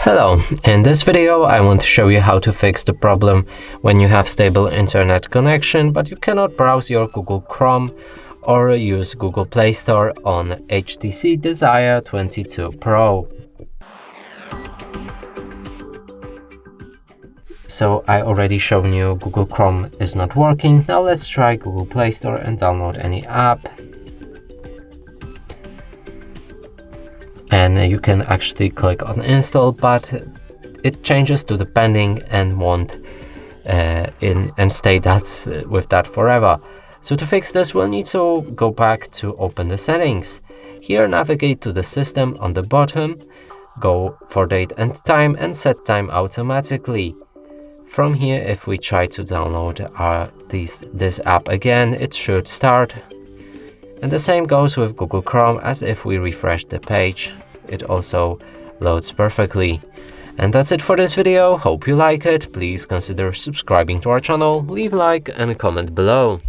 Hello, in this video I want to show you how to fix the problem when you have stable internet connection but you cannot browse your Google Chrome or use Google Play Store on HTC Desire 22 Pro. So I already shown you Google Chrome is not working. Now let's try Google Play Store and download any app. And you can actually click on install, but it changes to the pending and won't stay with that forever. So to fix this, we'll need to go back to open the settings. Here, navigate to the system on the bottom, go for date and time and set time automatically. From here, if we try to download this app again, it should start. And the same goes with Google Chrome, as if we refresh the page, it also loads perfectly. And that's it for this video. Hope you like it. Please consider subscribing to our channel, leave a like and a comment below.